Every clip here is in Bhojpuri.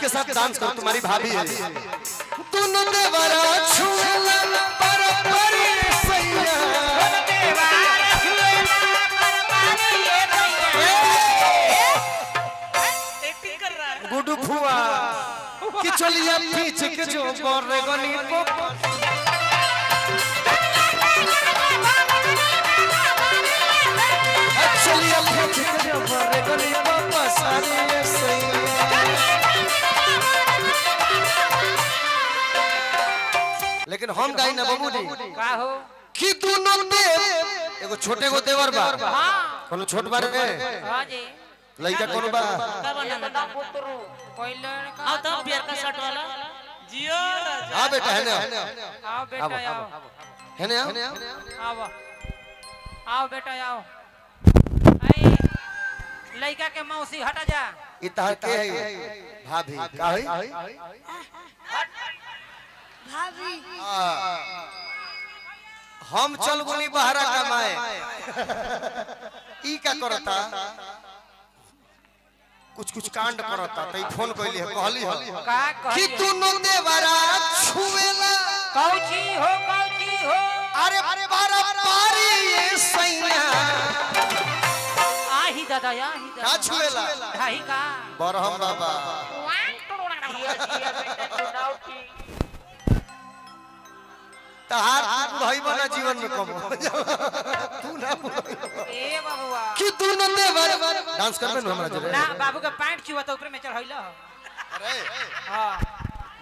इसके साथ डांस करो, तुम्हारी भाभी है। दोनों देवरा छुएला पर परी सैया, दोनों देवरा छुएला पर परी सैया। एक्टिंग कर रहा है गुड्डू फुआ कि चलिए पीछे के जो गोरे गनी को चलिए पीछे के जो गोरे गनी को पसारी सैया। लेकिन हम गाई ना बाबू जी का हो कि दोनों देव एगो छोटे को देवर बा। हां कोनो छोट बारे में हां जी लइका कोनो बा का बनाना पुत्रु पहले का आ तब बियर का शर्ट वाला जियो राजा। हां बेटा है ना, आओ बेटा आओ है ना, आओ आओ बेटा आओ। आई लइका के मौसी हटा जा। ई तहर के है भाभी का है भाभी। हम चल गुनी बहरा कमाए ई का करता कुछ कांड करता त ई फोन कइली है कहली है का कि दोनों देवरा छुएला कौची हो अरे बारा पारी ये सैया आही दादा आही दादा का छुएला आही का बरहम बाबा तहार भाई बना जीवन में कम तू ना ए बाबूआ कि दोनों देवर डांस करबे न हमरा जरे ना बाबू का पैंट छुआ त ऊपर में चढ़ैला। अरे हां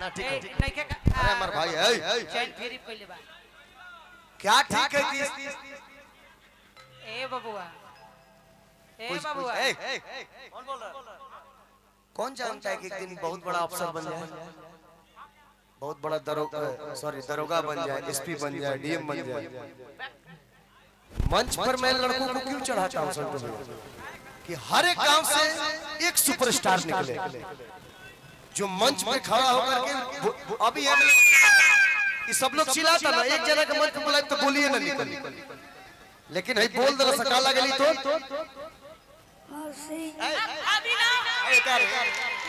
ना ठीक है नहीं के अरे हमर भाई है चैन फेरी पहले बा क्या ठीक है कि ए बाबूआ कौन बोल रहा कौन जानता है कि एक दिन बहुत बड़ा अफसर बन जाए, बहुत बड़ा दरोगा बन जाए, एसपी बन जाए, डीएम बन जाए। मंच पर मैं लड़कों को क्यों चढ़ाता हूं कि हर एक गांव से एक सुपरस्टार निकले जो मंच पे खड़ा होकर के अभी हम ये सब लोग चिल्लाता ना एक जना के मंच पे बुलाए तो बोलिए ना निकल, लेकिन है बोल दे सका लगली तो अभी ना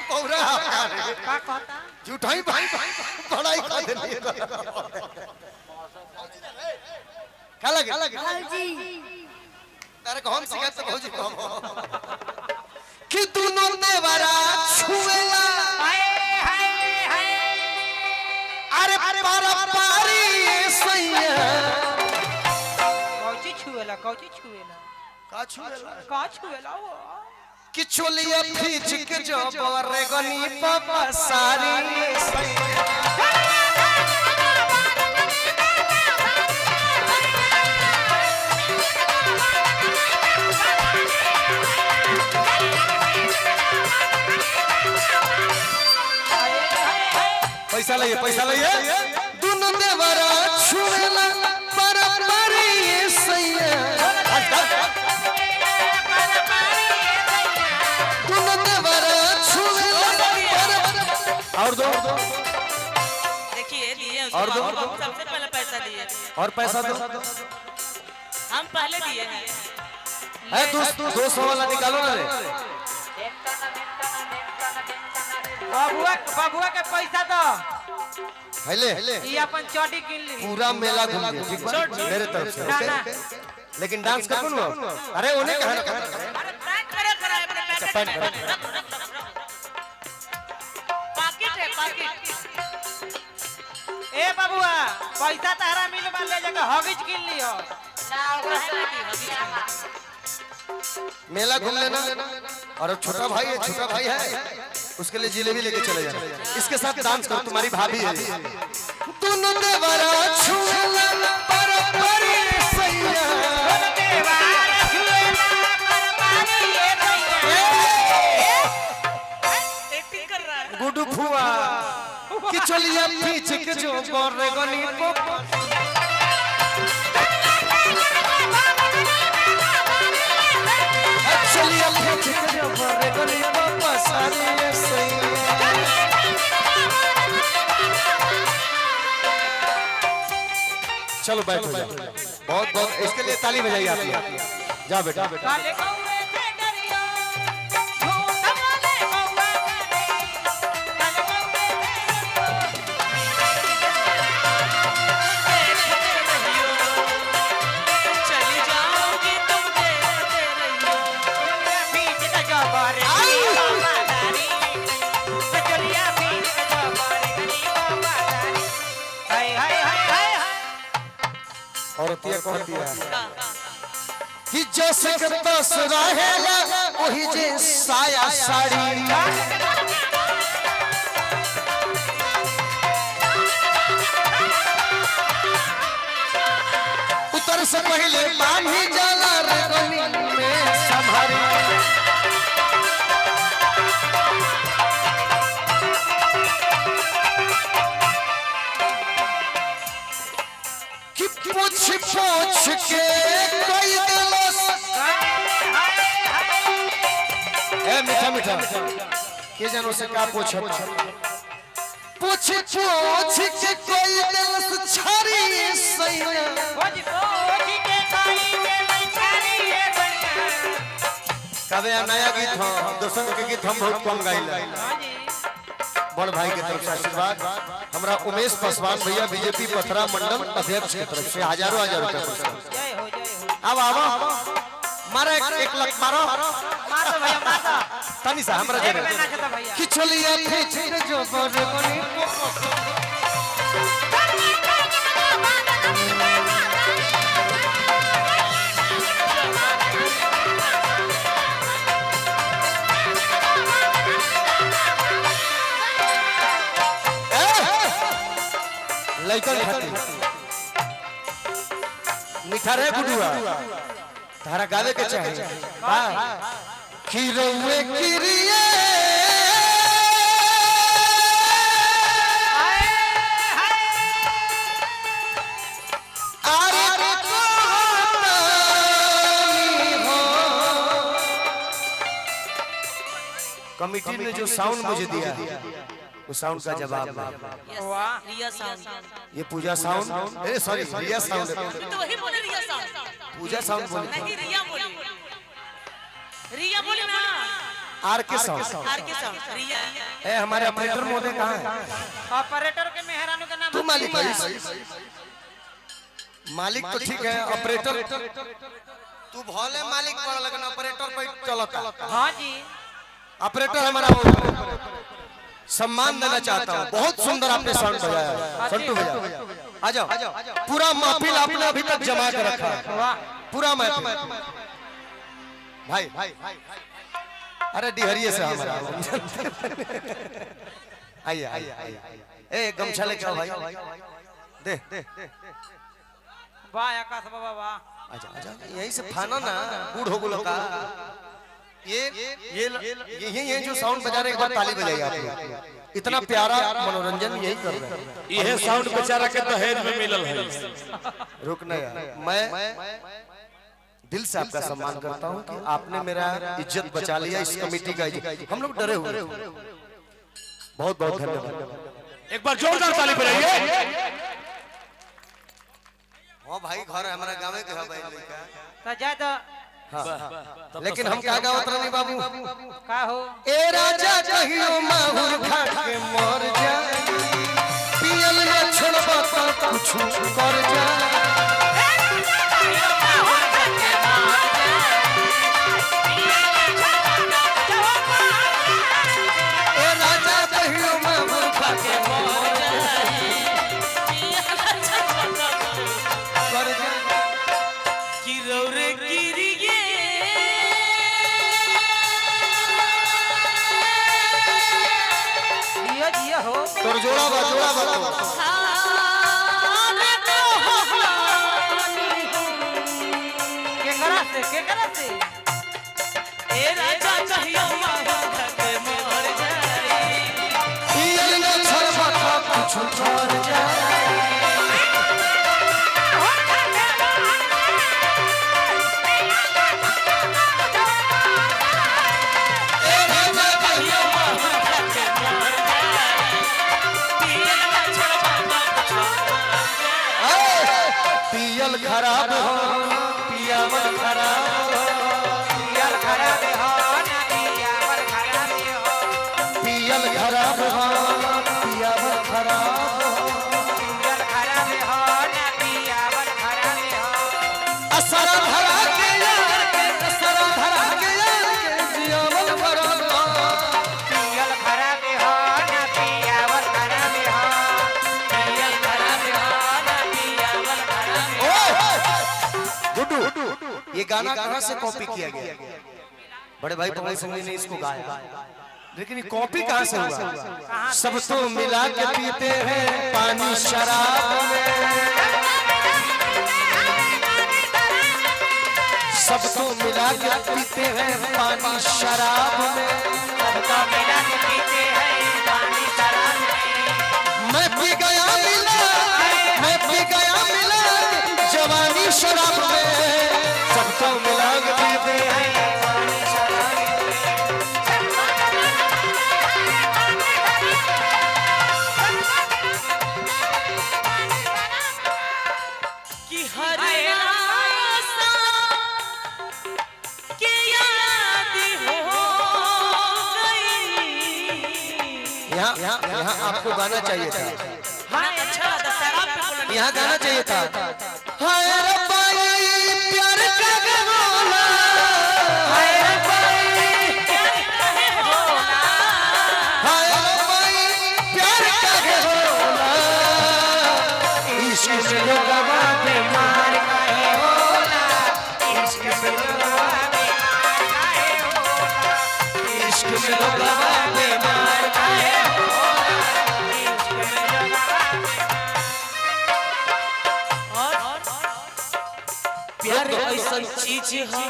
पौरा का कहता झूठाई भाई पढ़ाई कर देनी क्या लगे भाजी। तारे को हम सिखा तो भौजी को कि दोनों देवरा छुएला हाय हाय हाय अरे बारा पारी सैया कौची छुएला का छुएला वो कि चोलिया खींच के जो बरे गनी पापा सारी सैया। पैसा लइए दोनों देवरा छुएला बरा पारी सैया। और दो देखिए दिए और दो सबसे पहले पैसा दिए और पैसा दो हम पहले दिए हैं है 200 वाला निकालो ना रे बाबुआ के पैसा दो ले ये अपन चोटी किन ली पूरा मेला घूम लिया ठीक बा मेरे तरफ से ना ना लेकिन डांस कर कौन अरे उन्हें कहा अरे पैंट करे कराए अपने पैंट पाकिट है पाकिट। ए बाबुआ पैसा तारा मिल में ले जाके हगिज किन लियो ना ओकरा है ना की मेला घूम लेना और छोटा भाई है उसके लिए जिलेबी लेके चले जाना। इसके साथ डांस करो, तुम्हारी भाभी है। दोनों देवरा छुएला पर परी सैया, दोनों देवरा छुएला पर परी सैया। एक्टिंग कर रहा है गुड्डू फुआ कि चलिए पीछे के जो गोरे गनी को चलिए पीछे के जो गोरे गनी को पसारी सैया। चलो बैठो जाओ, बहुत बहुत इसके लिए ताली बजाइए आप। जा बेटा काले कौवे से डरियो झूठ बोले कौवा करे औरतिया कहती है कि जैसे के दस रहेला वही जे साया साड़ी उतर से पहले बांधी जाला रे गली में संभारी कि पूछ पूछ के कोई दिलस ए मीठा मीठा के जानो से का पूछ पूछ पूछ के कोई दिलस छारी सैया कबे नया गीत हो दोस्तों के गीत हम बहुत कम गाइला बड़ भाई के तरफ से आशीर्वाद हमरा उमेश पासवान भैया बीजेपी पथरा मंडल अध्यक्ष की तरफ से हजारों हजार रुपए पुरस्कार अब आओ मारे 1 लाख मारो माता भैया माता तनी सा हमरा एक दे में नाचता भैया कि चलिए फिर जो बरगनी लइकन खाती मीठा रे गुडुआ तारा गावे के चाहे हां खीरवे किरिए अरे कमिटी ने जो साउंड मुझे दिया वो साउंड का जवाब वाह रिया साउंड ये पूजा साउंड ए सॉरी रिया साउंड तो वही बोले रिया साउंड पूजा साउंड बोली नहीं रिया बोली ना आर के साउंड आर के साउंड रिया ए हमारे ऑपरेटर महोदय कहां है ऑपरेटर के मेहरानू का नाम तू मालिक है मालिक तो ठीक है ऑपरेटर तू भले मालिक पर लेकिन ऑपरेटर पे चलता हां जी ऑपरेटर हमारा सम्मान देना चाहता हूँ बहुत सुंदर आपने साउंड बजाया संटू भैया आ जाओ पूरा महफिल आपने अभी तक जमा कर रखा है वाह पूरा महफिल भाई अरे डिहरिए से हमारा आइए आइए ए गमछा लेके आओ भाई दे वाह आकाश बाबा वाह आजा आजा यहीं से फाना ना बूढ़ हो गुलो का ये जो साउंड बजा रहे एक बार ताली बजाइए आप लोग इतना प्यारा मनोरंजन यही कर रहे हैं यह साउंड बेचारा के दहेज में मिलल है रुकना यार मैं दिल से आपका सम्मान करता हूं कि आपने मेरा इज्जत बचा लिया इस कमेटी का इज्जत हम लोग डरे हुए बहुत बहुत धन्यवाद एक बार जोरदार ताली बजाइए हां भाई घर है हमारा गांव के है भाई लड़का तो जा तो हाँ। लेकिन हम क्या गावत रहनी बाबू का हो ए राजा कहियो माहुर खा के मर जा पियल न छोड़बा तो कुछ कर जा ए राजा कहियो माहुर खा के मर जा की रौरे गिरिए जियो जियो हो तोर जोड़ा बा केकरा से ए राजा चाहिए मावा के मर जाए पियल न छोड़बा तो कुछ कर जा पियल खराब हो पियावल खराब हो पियल खराब हो ना पियावल खराब हो पियल खराब हो पियावल खराब हो पियल खराब हो ना पियावल खराब हो असरा धरा के यार के असरा धरा के यार के जियावल खराब हो पियल खराब हो ना पियावल खराब हो पियल खराब हो ना पियावल खराब हो ये गाना कहां से कॉपी किया गया? बड़े भाई पवन सिंह ने इसको गाया, लेकिन ये कॉपी कहां से हुआ? सब तो मिला के पीते हैं पानी शराब में, सब तो मिला के पीते हैं पानी शराब में, सब तो मिला के पीते हैं पानी शराब में। मैं पी गया मिला, मैं पी गया मिला जवानी शराब में, सब तो मिला के पीते हैं पानी शराब में। कि हर आशा के याद हो गई। यहाँ आपको गाना चाहिए था, हाँ अच्छा था, शराब पे बोलना। यहाँ गाना चाहिए था। हाय रब्बाई प्यार का गवाला, हाय रब्बाई प्यार कहे होला, हाय रब्बाई प्यार का गवाला, इश्क में गवा पे मार काहे होला, इश्क में गवा पे मार काहे होला, इश्क में गवा पे मार काहे होला, इश्क में गवा और प्यार ऐसा चीज है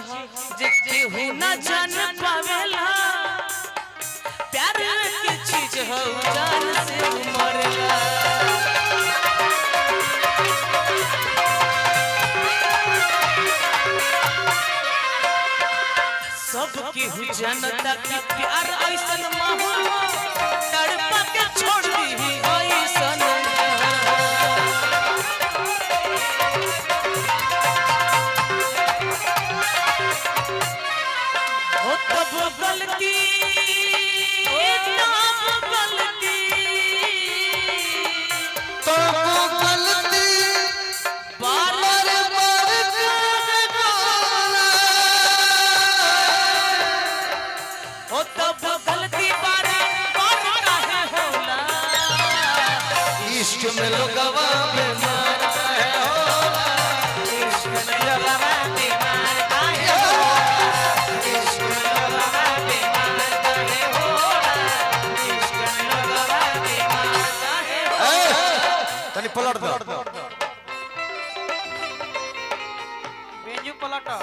जे केहू न जान पावेला। प्यार की चीज है जान से मरेला। सब केहू जानता कि प्यार ऐसा माहौल तड़पा के छोड़ दी ऐसा। हो तब गलती, तब गलती, तो गलती बार बार बार कर बोला, हो तब गलती बार बार काहे होला। इश्क में लोगवा बीमार काहे होला, इश्क में लोगवा बीमार काहे होला, इश्क में लोगवा बीमार काहे होला, इश्क में लोगवा बीमार काहे होला। तनी पलट दो, बेंजू पलटा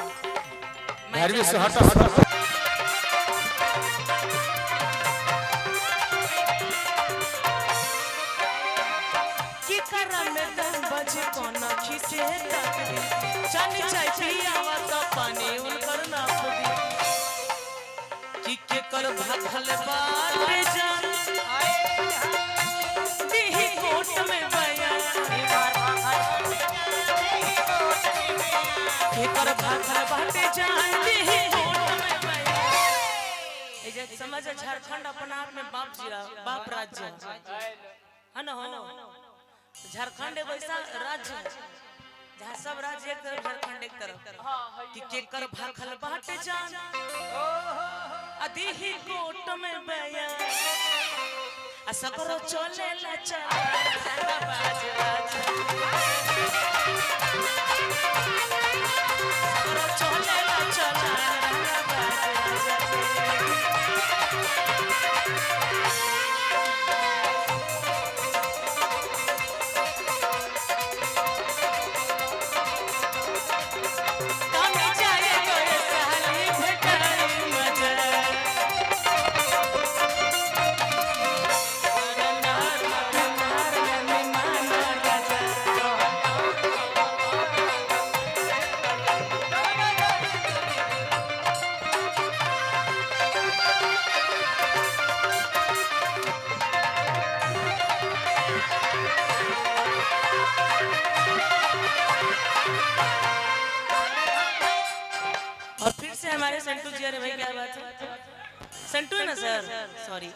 भैरवी से हटा हटा। की करम में 10 बजे कोना खिसे तक दी। चानी चाय पियावा तो पानी उनकर नाप दी। कि के कर भाखल बाटे जान दीही कोट में बया। के कर भाखल बाटे जान दीही कोट में बया। ए जे समझ झारखंड अपना आप में बाप राज्य है ना, हो झारखंड एक ऐसा राज्य है जहाँ सब राज्य एक तरफ झारखंड एक तरफ। कि केकर भाखल बाटे जान अदीही कोट में बया। आ सकरो चले ला चला बाज बाज। सकरो चले ला चला बाज बाज। और फिर से हमारे संटू जी, अरे भाई क्या बात है, संटू है ना सर, सॉरी